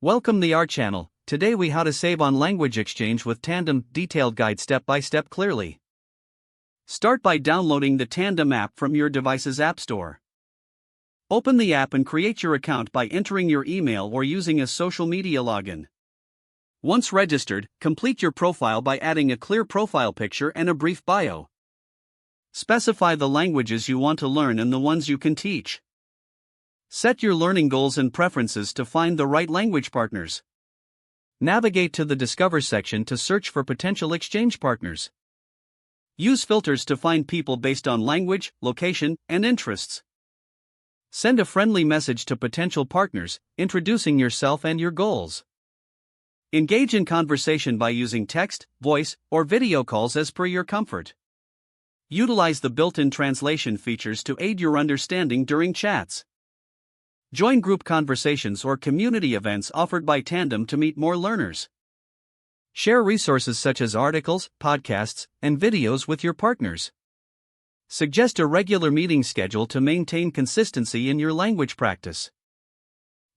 Welcome to our channel. Today we how to save on language exchange with Tandem, detailed guide step by step clearly. Start by downloading the Tandem app from your device's app store. Open the app and create your account by entering your email or using a social media login. Once registered, complete your profile by adding a clear profile picture and a brief bio. Specify the languages you want to learn and the ones you can teach. Set your learning goals and preferences to find the right language partners. Navigate to the Discover section to search for potential exchange partners. Use filters to find people based on language, location, and interests. Send a friendly message to potential partners, introducing yourself and your goals. Engage in conversation by using text, voice, or video calls as per your comfort. Utilize the built-in translation features to aid your understanding during chats. Join group conversations or community events offered by Tandem to meet more learners. Share resources such as articles, podcasts, and videos with your partners. Suggest a regular meeting schedule to maintain consistency in your language practice.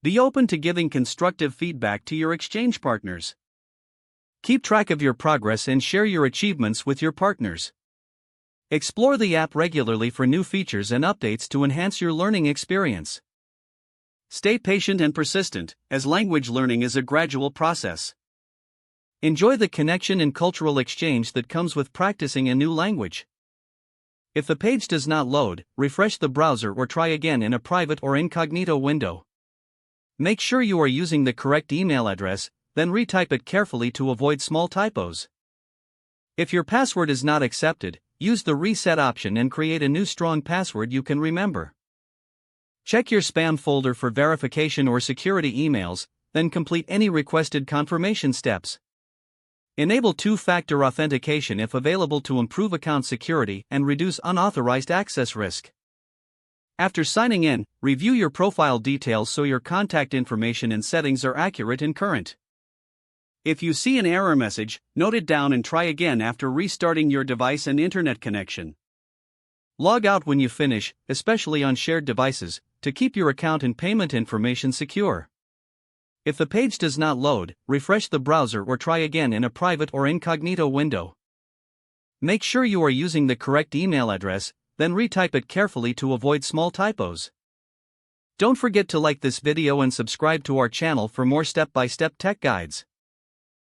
Be open to giving constructive feedback to your exchange partners. Keep track of your progress and share your achievements with your partners. Explore the app regularly for new features and updates to enhance your learning experience. Stay patient and persistent, as language learning is a gradual process. Enjoy the connection and cultural exchange that comes with practicing a new language. If the page does not load, refresh the browser or try again in a private or incognito window. Make sure you are using the correct email address, then retype it carefully to avoid small typos. If your password is not accepted, use the reset option and create a new strong password you can remember. Check your spam folder for verification or security emails, then complete any requested confirmation steps. Enable two-factor authentication if available to improve account security and reduce unauthorized access risk. After signing in, review your profile details so your contact information and settings are accurate and current. If you see an error message, note it down and try again after restarting your device and internet connection. Log out when you finish, especially on shared devices, to keep your account and payment information secure. If the page does not load, refresh the browser or try again in a private or incognito window. Make sure you are using the correct email address, then retype it carefully to avoid small typos. Don't forget to like this video and subscribe to our channel for more step-by-step tech guides.